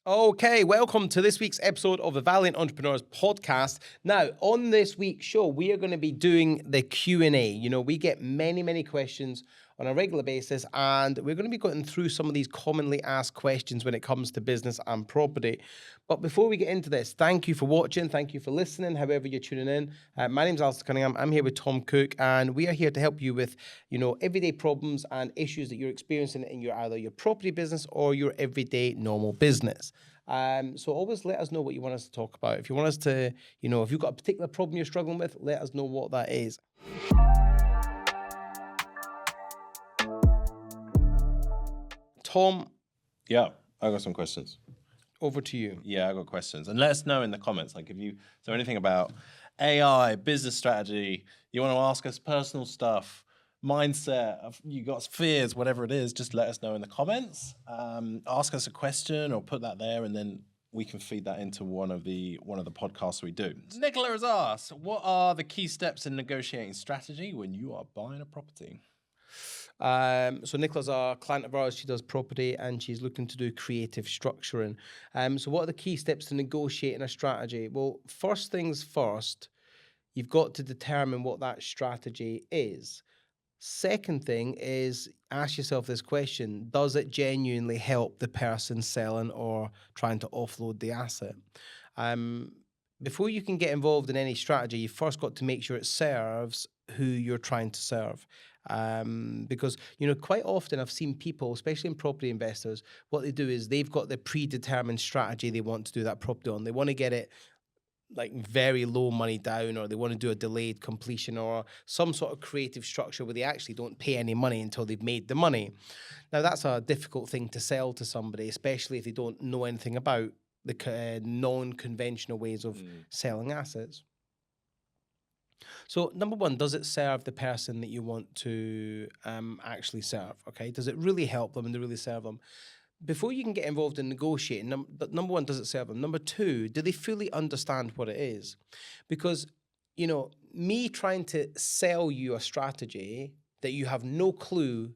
Okay, welcome to this week's episode of the Valiant Entrepreneurs Podcast. Now, on this week's show, we are going to be doing the Q&A. You know, we get many questions on a regular basis, and we're going to be going through some of these commonly asked questions when it comes to business and property. But before we get into this, thank you for watching. Thank you for listening, however you're tuning in. My name's Alistair Cunningham. I'm here with Tom Cook, and we are here to help you with, everyday problems and issues that you're experiencing in either your property business or your everyday normal business. So always let us know what you want us to talk about. If you want us to, if you've got a particular problem you're struggling with, let us know what that is. Tom. Yeah, I got some questions. Over to you. Yeah, I got questions. And let us know in the comments, is there anything about AI, business strategy, you want to ask us personal stuff, mindset, you got fears, whatever it is, just let us know in the comments. Ask us a question or put that there, and then we can feed that into one of the podcasts we do. Nicola has asked, what are the key steps in negotiating strategy when you are buying a property? So Nicola's a client of ours. She does property and she's looking to do creative structuring. So what are the key steps to negotiating a strategy? Well, first things first, you've got to determine what that strategy is. Second thing is ask yourself this question: does it genuinely help the person selling or trying to offload the asset? Before you can get involved in any strategy, you've first got to make sure it serves who you're trying to serve. Because, quite often I've seen people, especially in property investors, what they do is they've got the predetermined strategy they want to do that property on. They want to get it like very low money down, or they want to do a delayed completion or some sort of creative structure where they actually don't pay any money until they've made the money. Now, that's a difficult thing to sell to somebody, especially if they don't know anything about the non-conventional ways of selling assets. So number one, does it serve the person that you want to actually serve? Okay, does it really help them and they really serve them? Before you can get involved in negotiating, number one, does it serve them? Number two, do they fully understand what it is? Because, me trying to sell you a strategy that you have no clue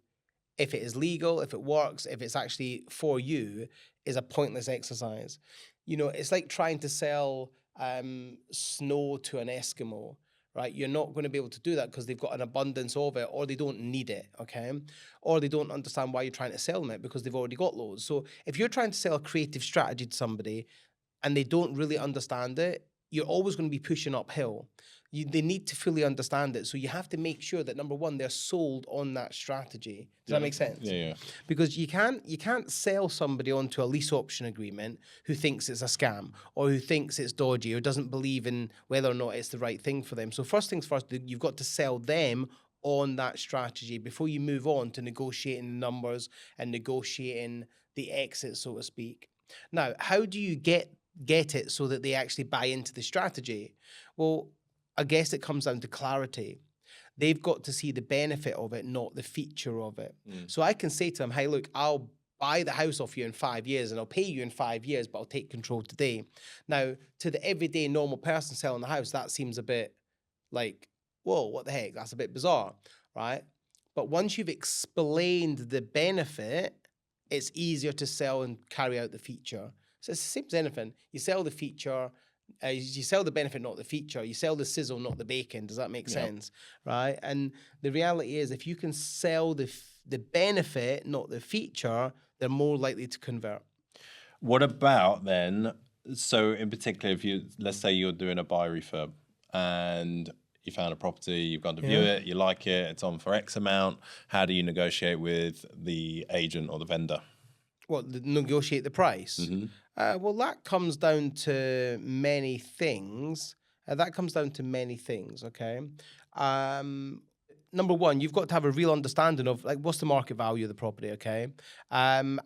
if it is legal, if it works, if it's actually for you, is a pointless exercise. It's like trying to sell snow to an Eskimo. Right, you're not going to be able to do that because they've got an abundance of it, or they don't need it, okay? Or they don't understand why you're trying to sell them it because they've already got loads. So if you're trying to sell a creative strategy to somebody and they don't really understand it, you're always going to be pushing uphill. They need to fully understand it. So you have to make sure that, number one, they're sold on that strategy. Does that make sense? Yeah. Because you can't sell somebody onto a lease option agreement who thinks it's a scam or who thinks it's dodgy or doesn't believe in whether or not it's the right thing for them. So first things first, you've got to sell them on that strategy before you move on to negotiating the numbers and negotiating the exit, so to speak. Now, how do you get it so that they actually buy into the strategy? Well, I guess it comes down to clarity. They've got to see the benefit of it, not the feature of it. So I can say to them, hey, look, I'll buy the house off you in 5 years and I'll pay you in 5 years, but I'll take control today. Now, to the everyday normal person selling the house, that seems a bit like, whoa, what the heck? That's a bit bizarre, right? But once you've explained the benefit, it's easier to sell and carry out the feature. So it's the same as anything. You sell the feature, you sell the benefit, not the feature. You sell the sizzle, not the bacon. Does that make sense? Right? And the reality is, if you can sell the benefit, not the feature, they're more likely to convert. What about then, so in particular, let's say you're doing a buy refurb and you found a property, you've gone to view it, you like it, it's on for X amount. How do you negotiate with the agent or the vendor? Well, negotiate the price. Mm-hmm. Well, that comes down to many things. Okay? Number one, you've got to have a real understanding of what's the market value of the property, okay? And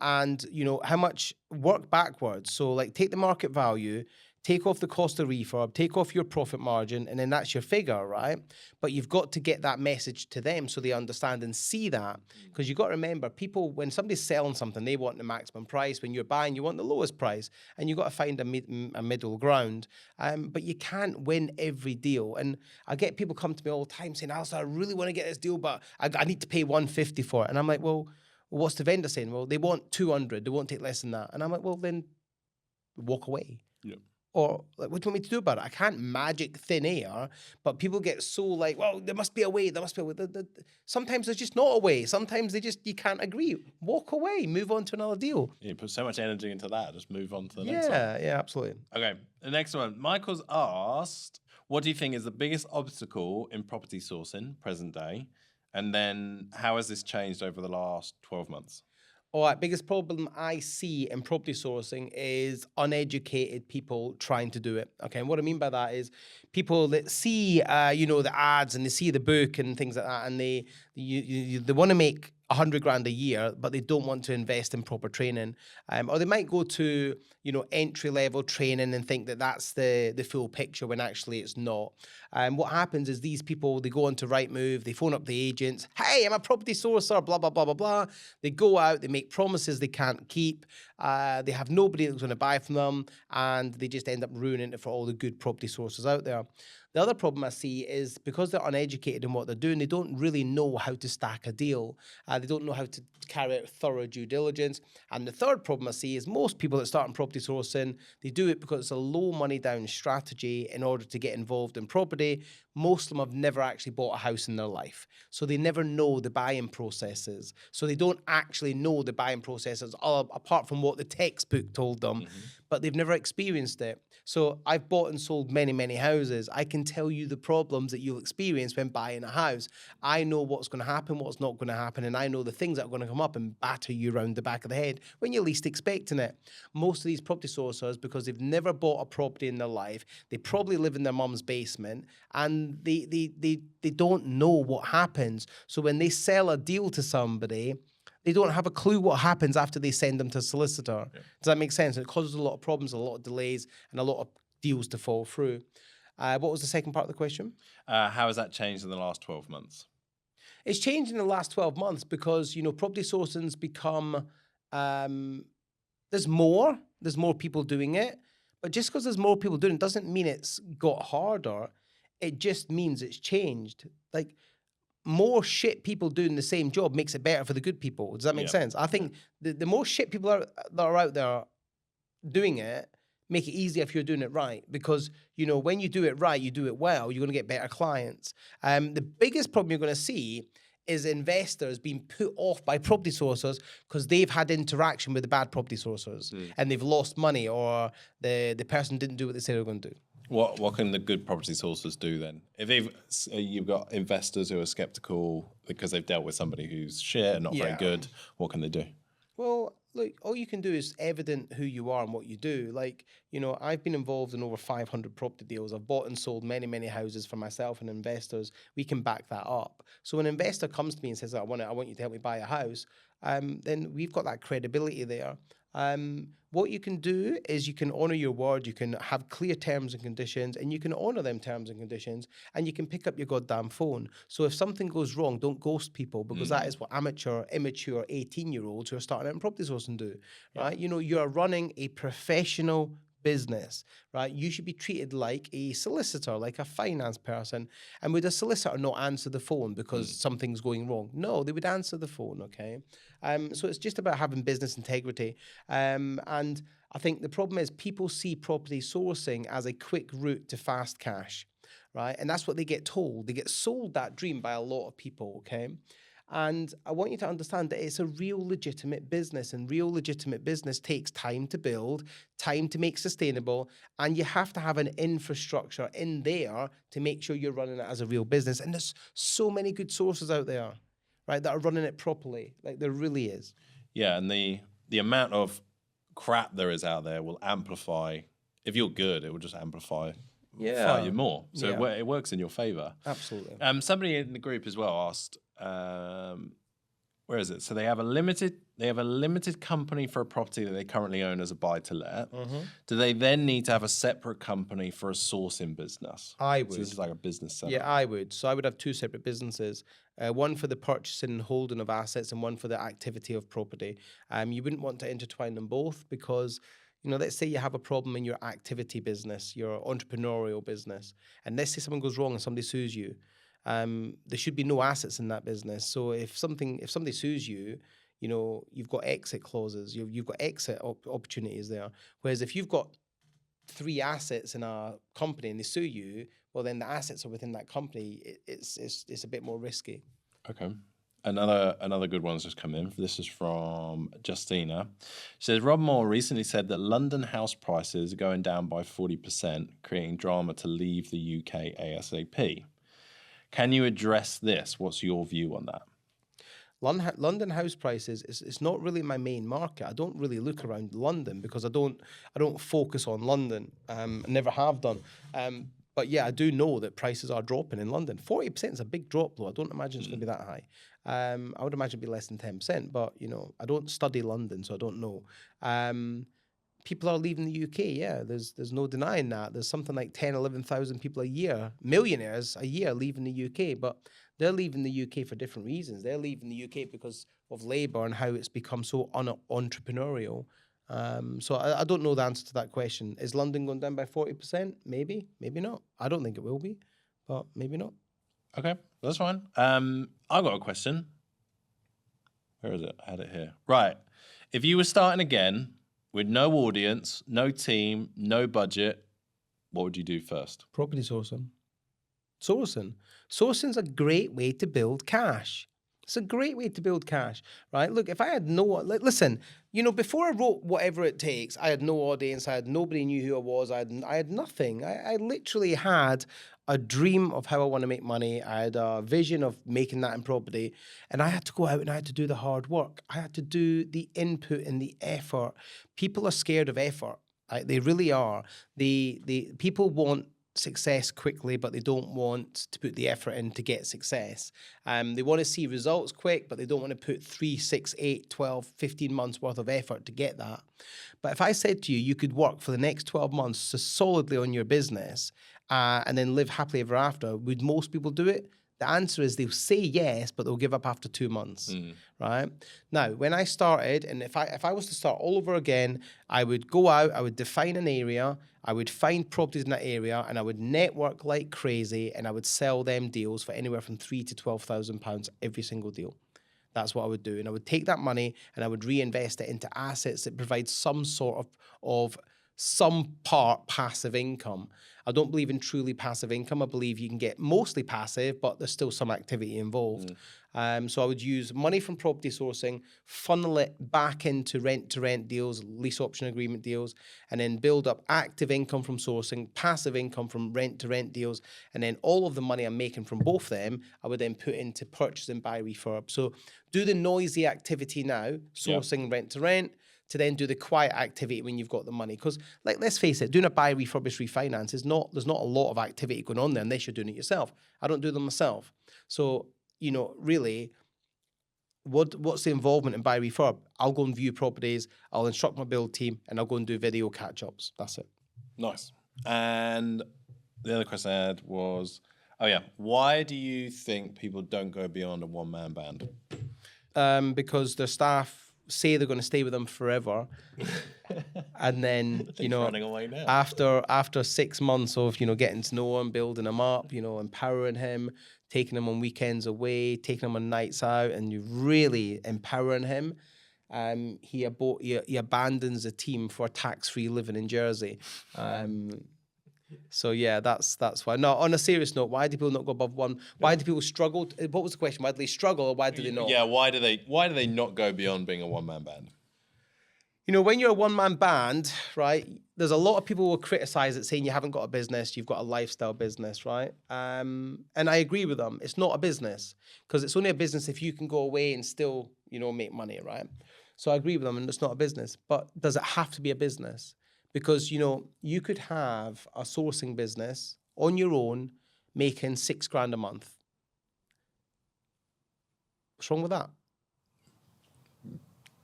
how much, work backwards. So take the market value, take off the cost of refurb, take off your profit margin, and then that's your figure, right? But you've got to get that message to them so they understand and see that. Because you've got to remember, people, when somebody's selling something, they want the maximum price. When you're buying, you want the lowest price. And you've got to find a middle ground. But you can't win every deal. And I get people come to me all the time saying, Alistair, I really want to get this deal, but I need to pay $150 for it. And I'm like, well, what's the vendor saying? Well, they want 200. They won't take less than that. And I'm like, well, then walk away. Yep. Or like, what do you want me to do about it? I can't magic thin air, but people get so like, well, there must be a way. There must be a way. Sometimes there's just not a way. Sometimes you can't agree. Walk away. Move on to another deal. You put so much energy into that. Just move on to the next one. Yeah, absolutely. Okay, the next one. Michael's asked, what do you think is the biggest obstacle in property sourcing present day? And then how has this changed over the last 12 months? All right, biggest problem I see in property sourcing is uneducated people trying to do it. Okay, and what I mean by that is people that see, the ads and they see the book and things like that, and they want to make 100 grand a year, but they don't want to invest in proper training, or they might go to entry level training and think that that's the full picture when actually it's not. What happens is these people, they go onto Rightmove, they phone up the agents, hey, I'm a property sourcer, blah blah blah blah blah. They go out, they make promises they can't keep, they have nobody that's going to buy from them, and they just end up ruining it for all the good property sources out there. The other problem I see is because they're uneducated in what they're doing, they don't really know how to stack a deal. They don't know how to carry out thorough due diligence. And the third problem I see is most people that start in property sourcing, they do it because it's a low money down strategy in order to get involved in property. Most of them have never actually bought a house in their life. So they never know the buying processes. So they don't actually know the buying processes apart from what the textbook told them, but they've never experienced it. So I've bought and sold many, many houses. I can tell you the problems that you'll experience when buying a house. I know what's going to happen, what's not going to happen, and I know the things that are going to come up and batter you around the back of the head when you're least expecting it. Most of these property sourcers, because they've never bought a property in their life, they probably live in their mum's basement, and they don't know what happens. So when they sell a deal to somebody, they don't have a clue what happens after they send them to a solicitor. Yeah. Does that make sense? It causes a lot of problems, a lot of delays, and a lot of deals to fall through. What was the second part of the question? How has that changed in the last 12 months? It's changed in the last 12 months because, property sourcing's become, there's more people doing it. But just because there's more people doing it doesn't mean it's got harder. It just means it's changed. Like, more shit people doing the same job makes it better for the good people. Does that make sense? I think the more shit people that are out there doing it, make it easier if you're doing it right. Because, when you do it right, you do it well, you're going to get better clients. The biggest problem you're going to see is investors being put off by property sourcers because they've had interaction with the bad property sourcers and they've lost money, or the person didn't do what they said they were going to do. What can the good property sourcers do then? If you've got investors who are skeptical because they've dealt with somebody who's shit and not very good, what can they do? Well, look, all you can do is evident who you are and what you do. Like, I've been involved in over 500 property deals. I've bought and sold many, many houses for myself and investors. We can back that up. So when an investor comes to me and says, I want you to help me buy a house, then we've got that credibility there. What you can do is you can honor your word, you can have clear terms and conditions, and you can honor them terms and conditions, and you can pick up your goddamn phone. So if something goes wrong, don't ghost people, because that is what amateur, immature 18-year-olds who are starting out in property sourcing do, right? You're running a professional business, right? You should be treated like a solicitor, like a finance person. And would a solicitor not answer the phone because something's going wrong? No, they would answer the phone, okay? So it's just about having business integrity. And I think the problem is people see property sourcing as a quick route to fast cash, right? And that's what they get told. They get sold that dream by a lot of people, okay? And I want you to understand that it's a real legitimate business, and real legitimate business takes time to build, time to make sustainable, and you have to have an infrastructure in there to make sure you're running it as a real business. And there's so many good sources out there, right, that are running it properly. Like, there really is. Yeah, and the amount of crap there is out there will amplify. If you're good, it will just amplify you more. So it works in your favor. Absolutely. Somebody in the group as well asked, where is it? So they have a limited company for a property that they currently own as a buy-to-let. Do they then need to have a separate company for a sourcing business? I would. So this is like a business setup. Yeah, I would. So I would have two separate businesses, one for the purchasing and holding of assets and one for the activity of property. You wouldn't want to intertwine them both because, let's say you have a problem in your activity business, your entrepreneurial business, and let's say something goes wrong and somebody sues you. There should be no assets in that business. So if somebody sues you, you've got exit clauses, you've got exit opportunities there. Whereas if you've got 3 assets in a company and they sue you, well, then the assets are within that company. It's a bit more risky. Okay. Another good one's just come in. This is from Justina. She says, Rob Moore recently said that London house prices are going down by 40%, creating drama to leave the UK ASAP. Can you address this? What's your view on that? London house prices it's not really my main market. I don't really look around London because I don't focus on London. I never have done. But yeah, I do know that prices are dropping in London. 40% is a big drop, though. I don't imagine it's going to be that high. I would imagine it'd be less than 10%. But I don't study London, so I don't know. People are leaving the UK. Yeah, there's no denying that. There's something like 10, 11,000 people a year, millionaires a year, leaving the UK. But they're leaving the UK for different reasons. They're leaving the UK because of Labour and how it's become so entrepreneurial. So I don't know the answer to that question. Is London going down by 40%? Maybe, maybe not. I don't think it will be, but maybe not. Okay, that's fine. I've got a question. Where is it? I had it here. Right. If you were starting again with no audience, no team, no budget, what would you do first? Property sourcing. Sourcing's a great way to build cash. It's a great way to build cash, right? Look, if I had listen, before I wrote Whatever It Takes, I had no audience. Nobody knew who I was. I had nothing. I literally had a dream of how I want to make money. I had a vision of making that in property, and I had to go out and I had to do the hard work. I had to do the input and the effort. People are scared of effort. They really are. The people want success quickly, but they don't want to put the effort in to get success. They want to see results quick, but they don't want to put 3, 6, 8, 12, 15 months worth of effort to get that. But if I said to you, you could work for the next 12 months so solidly on your business and then live happily ever after, would most people do it? The answer is they'll say yes, but they'll give up after 2 months, right? Now, when I started, and if I was to start all over again, I would go out, I would define an area, I would find properties in that area, and I would network like crazy, and I would sell them deals for anywhere from £3,000 to £12,000 every single deal. That's what I would do. And I would take that money and I would reinvest it into assets that provide some sort of some part passive income. I don't believe in truly passive income. I believe you can get mostly passive, but there's still some activity involved. So I would use money from property sourcing, funnel it back into rent-to-rent deals, lease option agreement deals, and then build up active income from sourcing, passive income from rent-to-rent deals, and then all of the money I'm making from both of them, I would then put into purchase and buy refurb. So do the noisy activity now, sourcing rent-to-rent, to then do the quiet activity when you've got the money. Because, let's face it, doing a buy, refurbish, refinance there's not a lot of activity going on there unless you're doing it yourself. I don't do them myself. So, really, what's the involvement in buy, refurb? I'll go and view properties, I'll instruct my build team, and I'll go and do video catch-ups. That's it. Nice. And the other question I had was, why do you think people don't go beyond a one-man band? Because their staff say they're going to stay with them forever, and then running away now. after 6 months of getting to know him, building him up, empowering him, taking him on weekends away, taking him on nights out, and you really empowering him, he abandons the team for tax-free living in Jersey. So yeah, that's why. No, on a serious note, why do people not go above one? Why do people struggle? What was the question? Why do they struggle, or why do they not? Yeah, why do they not go beyond being a one-man band? When you're a one-man band, right, there's a lot of people who will criticize it, saying you haven't got a business, you've got a lifestyle business, right? And I agree with them. It's not a business, because it's only a business if you can go away and still, make money, right? So I agree with them, and it's not a business. But does it have to be a business? Because, you could have a sourcing business on your own making $6,000 a month. What's wrong with that?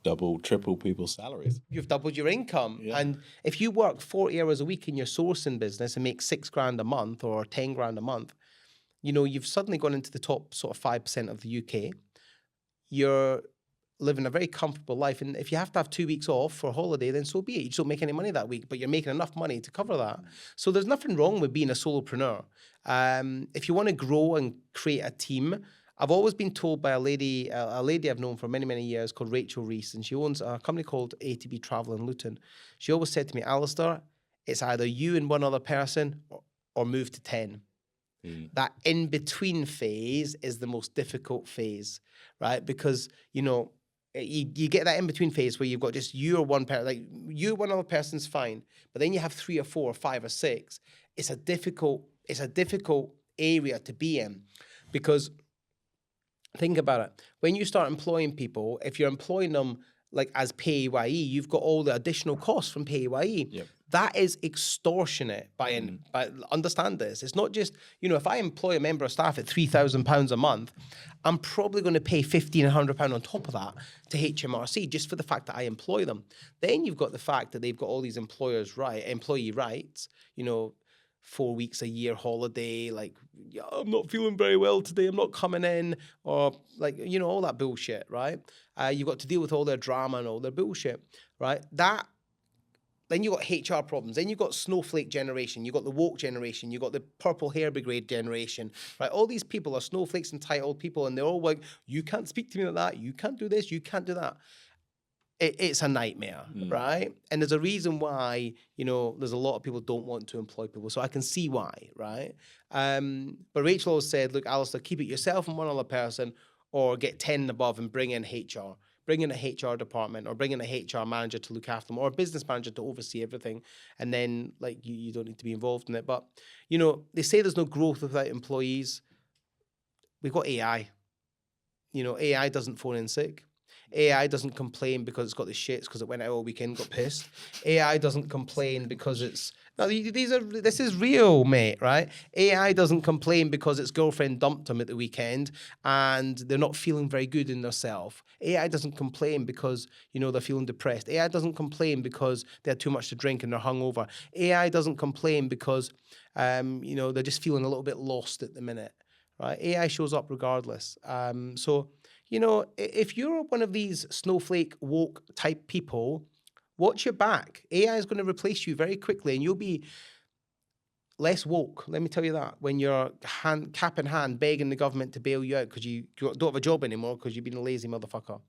Double, triple people's salaries. You've doubled your income. Yeah. And if you work 40 hours a week in your sourcing business and make $6,000 a month or $10,000 a month, you've suddenly gone into the top sort of 5% of the UK. You're living a very comfortable life. And if you have to have 2 weeks off for a holiday, then so be it. You just don't make any money that week, but you're making enough money to cover that. So there's nothing wrong with being a solopreneur. If you want to grow and create a team, I've always been told by a lady I've known for many, many years called Rachel Reese, and she owns a company called ATB Travel in Luton. She always said to me, Alistair, it's either you and one other person or move to 10. That in-between phase is the most difficult phase, right? Because, you know, you get that in-between phase where you've got just you or one person, like you, one other person's fine, but then you have 3 or 4 or 5 or 6. It's a difficult area to be in, because think about it. When you start employing people, if you're employing them like as PAYE, you've got all the additional costs from PAYE. Yep. That is extortionate. By understand this. It's not just, you know, if I employ a member of staff at £3,000 a month, I'm probably going to pay £1,500 on top of that to HMRC just for the fact that I employ them. Then you've got the fact that they've got all these employee rights, you know, 4 weeks a year holiday, like, yeah, I'm not feeling very well today, I'm not coming in, or like, you know, all that bullshit, right? You've got to deal with all their drama and all their bullshit, right? Then you've got HR problems. Then you've got snowflake generation. You've got the woke generation. You've got the purple hair brigade generation, right? All these people are snowflakes, entitled people, and they're all like, you can't speak to me like that. You can't do this. You can't do that. It's a nightmare, right? And there's a reason why, you know, there's a lot of people don't want to employ people. So I can see why, right? But Rachel always said, look, Alistair, keep it yourself and one other person, or get 10 and above and bring in HR. Bring in a HR department, or bring in a HR manager to look after them, or a business manager to oversee everything. And then, like, you don't need to be involved in it. But, you know, they say there's no growth without employees. We've got AI. You know, AI doesn't phone in sick. AI doesn't complain because it's got the shits because it went out all weekend, got pissed. AI doesn't complain because it's... No, this is real, mate, right? AI doesn't complain because its girlfriend dumped him at the weekend and they're not feeling very good in themselves. AI doesn't complain because, you know, they're feeling depressed. AI doesn't complain because they had too much to drink and they're hungover. AI doesn't complain because, you know, they're just feeling a little bit lost at the minute, right? AI shows up regardless. So, you know, if you're one of these snowflake woke type people, watch your back. AI is going to replace you very quickly and you'll be less woke. Let me tell you that. When you're cap in hand begging the government to bail you out because you don't have a job anymore because you've been a lazy motherfucker.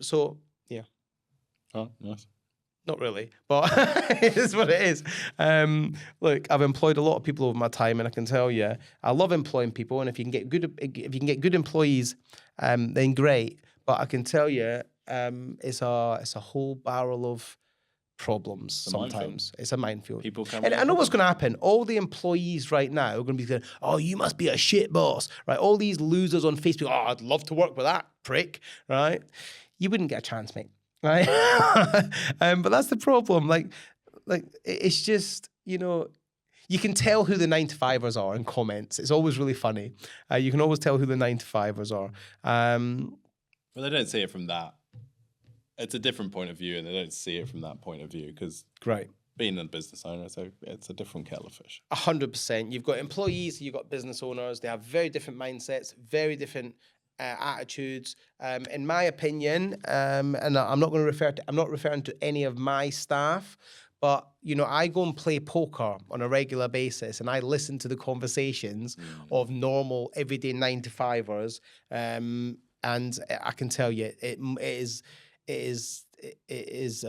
So, yeah. Oh, nice. Not really, but it is what it is. Look, I've employed a lot of people over my time, and I can tell you, I love employing people. And if you can get good employees, then great. But I can tell you, it's a whole barrel of problems. Sometimes it's a minefield. People come, and I know what's going to happen. All the employees right now are going to be saying, "Oh, you must be a shit boss," right? All these losers on Facebook. Oh, I'd love to work with that prick, right? You wouldn't get a chance, mate. Right, but that's the problem. Like it's just, you know, you can tell who the 9-to-5ers are in comments. It's always really funny. You can always tell who the 9-to-5ers are. Well, they don't see it from that. It's a different point of view, and they don't see it from that point of view because being a business owner, so it's a different kettle of fish. 100%. You've got employees, you've got business owners. They have very different mindsets, very different attitudes. In my opinion, and I'm not referring to any of my staff, but you know, I go and play poker on a regular basis, and I listen to the conversations of normal, everyday 9-to-5ers, and I can tell you, it is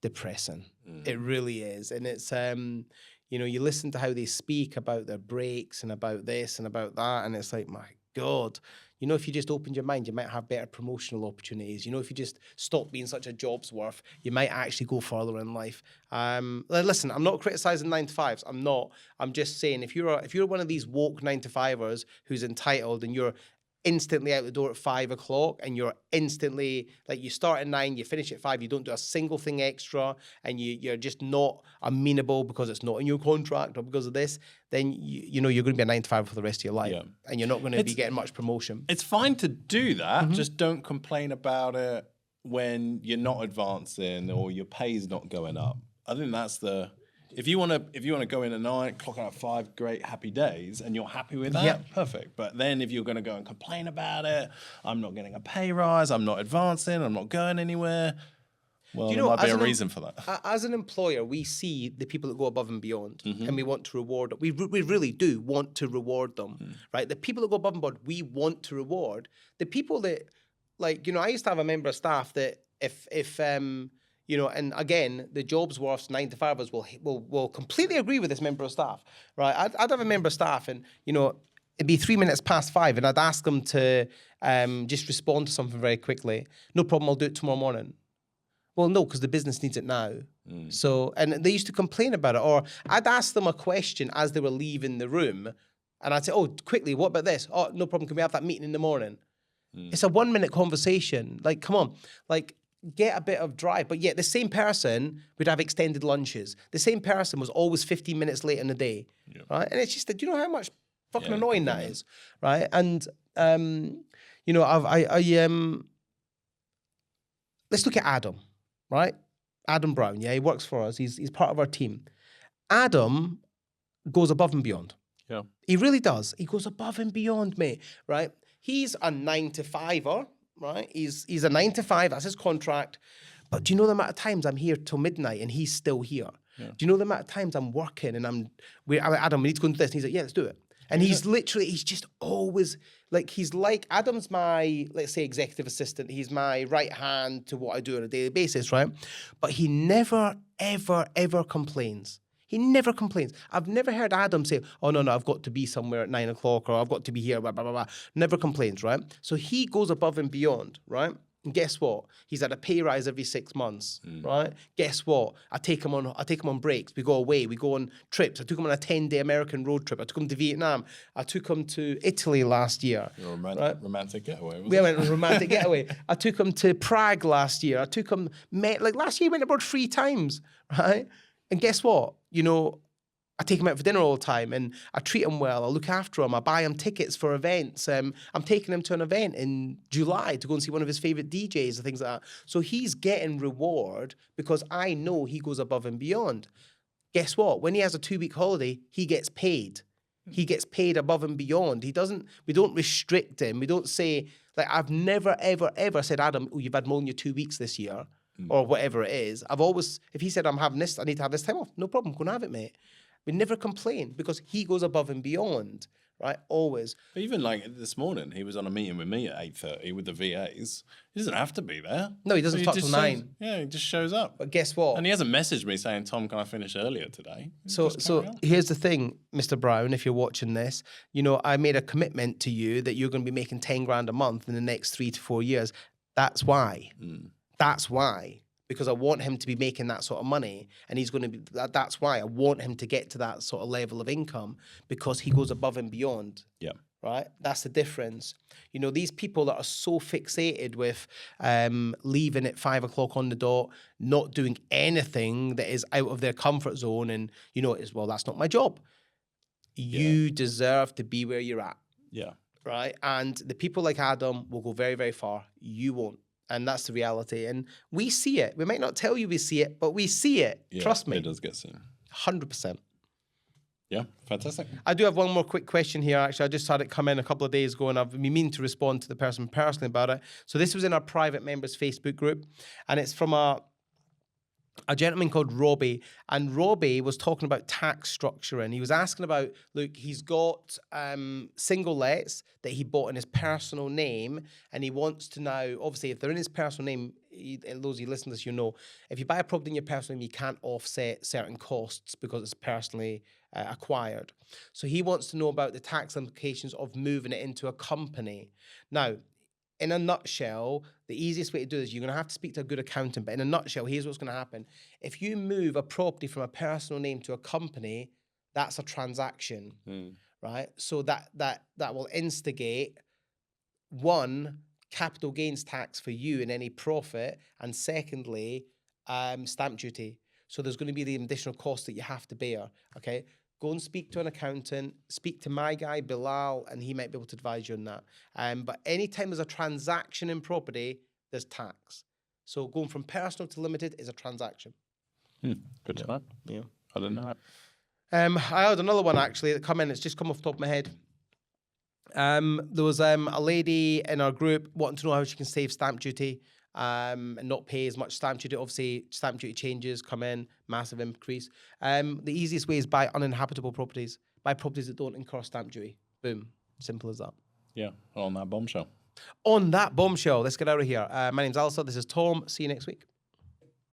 depressing. It really is, and it's you know, you listen to how they speak about their breaks and about this and about that, and it's like, my God, you know, if you just opened your mind, you might have better promotional opportunities. You know, if you just stop being such a jobs worth, you might actually go further in life. Listen, I'm not criticizing 9-to-5s. I'm not. I'm just saying, if you're one of these woke 9-to-5ers who's entitled and you're instantly out the door at 5 o'clock and you're instantly, like, you start at 9, you finish at 5, you don't do a single thing extra, and you're just not amenable because it's not in your contract or because of this, then you know you're going to be a 9-to-5 for the rest of your life, and you're not going to be getting much promotion. It's fine to do that, just don't complain about it when you're not advancing or your pay's not going up. I think that's the... If you want to go in at 9, clock out at 5, great, happy days, and you're happy with that, perfect. But then if you're going to go and complain about it, I'm not getting a pay rise, I'm not advancing, I'm not going anywhere. Well, Do you there know, might be as a an reason for that. As an employer, we see the people that go above and beyond, Mm-hmm. and we want to reward them. We really do want to reward them, right? The people that go above and beyond, we want to reward. The people that, like, I used to have a member of staff that if and again, the jobs worth 9 to 5 will completely agree with this member of staff, right? I'd have a member of staff, and it'd be 3 minutes past 5, and I'd ask them to just respond to something very quickly. No problem, I'll do it tomorrow morning. Well, no, because the business needs it now. So, and they used to complain about it, or I'd ask them a question as they were leaving the room, and I'd say, "Oh, quickly, what about this? Oh, no problem. Can we have that meeting in the morning?" It's a 1-minute conversation. Like, come on, like, get a bit of drive. But yet the same person would have extended lunches. The same person was always 15 minutes late in the day, right? And it's just, do you know how much fucking annoying that is, right? And, let's look at Adam, right? Adam Brown, he works for us. He's part of our team. Adam goes above and beyond. Yeah. He really does. He goes above and beyond, mate, right? He's a 9-to-5er, right? He's a 9 to 5. That's his contract. But do you know the amount of times I'm here till midnight and he's still here? Yeah. Do you know the amount of times I'm working and I'm like, Adam, we need to go into this. And he's like, yeah, let's do it. And he's just always like, Adam's my, let's say, executive assistant. He's my right hand to what I do on a daily basis, right? But he never, ever, ever complains. He never complains. I've never heard Adam say, "Oh, no, I've got to be somewhere at 9 o'clock, or I've got to be here, blah, blah, blah, blah." Never complains, right? So he goes above and beyond, right? And guess what? He's had a pay rise every 6 months, right? Guess what? I take him on breaks. We go away. We go on trips. I took him on a 10-day American road trip. I took him to Vietnam. I took him to Italy last year. Romantic getaway. We went on a romantic getaway. I took him to Prague last year. I took him, last year he went abroad 3 times, right? And guess what? I take him out for dinner all the time, and I treat him well. I look after him. I buy him tickets for events. I'm taking him to an event in July to go and see one of his favorite DJs and things like that. So he's getting reward because I know he goes above and beyond. Guess what? When he has a 2-week holiday, he gets paid. He gets paid above and beyond. We don't restrict him. We don't say, like, I've never, ever, ever said, Adam, you've had more than your 2 weeks this year. Or whatever it is. I've always, if he said, I'm having this, I need to have this time off, no problem, go and have it, mate. We never complain because he goes above and beyond, right? Always. But even like this morning, he was on a meeting with me at 8:30 with the VAs. He doesn't have to be there. No, he doesn't start till 9. Yeah, he just shows up. But guess what? And he hasn't messaged me saying, "Tom, can I finish earlier today?" So here's the thing, Mr. Brown, if you're watching this, I made a commitment to you that you're going to be making 10 grand a month in the next 3 to 4 years. That's why. That's why, because I want him to be making that sort of money, and he's going to be. That's why I want him to get to that sort of level of income, because he goes above and beyond. Yeah. Right. That's the difference. These people that are so fixated with leaving at 5 o'clock on the dot, not doing anything that is out of their comfort zone, and that's not my job. You deserve to be where you're at. Yeah. Right. And the people like Adam will go very, very far. You won't. And that's the reality. And we see it. We might not tell you we see it, but we see it. Yeah, trust me. It does get seen. 100%. Yeah, fantastic. I do have one more quick question here, actually. I just had it come in a couple of days ago, and I've been meaning to respond to the person personally about it. So this was in our private members Facebook group, and it's from a gentleman called Robbie, and Robbie was talking about tax structure, and he was asking about, look, he's got single lets that he bought in his personal name, and he wants to now, obviously, if they're in his personal name, those of you listen to this, if you buy a property in your personal name, you can't offset certain costs because it's personally acquired. So he wants to know about the tax implications of moving it into a company. Now, in a nutshell, the easiest way to do this, you're going to have to speak to a good accountant, but in a nutshell, here's what's going to happen. If you move a property from a personal name to a company, that's a transaction, right? So that will instigate, one, capital gains tax for you in any profit, and secondly, stamp duty. So there's going to be the additional cost that you have to bear, okay? Go and speak to an accountant, speak to my guy, Bilal, and he might be able to advise you on that. But anytime there's a transaction in property, there's tax. So going from personal to limited is a transaction. Good to know. Yeah. I didn't know that. I had another one, actually, that come in. It's just come off the top of my head. There was a lady in our group wanting to know how she can save stamp duty. and not pay as much stamp duty. Obviously, stamp duty changes come in, massive increase. The easiest way is buy uninhabitable properties. Buy properties that don't incur stamp duty. Boom. Simple as that. Yeah, on that bombshell. On that bombshell, let's get out of here. My name's Alistair. This is Tom. See you next week.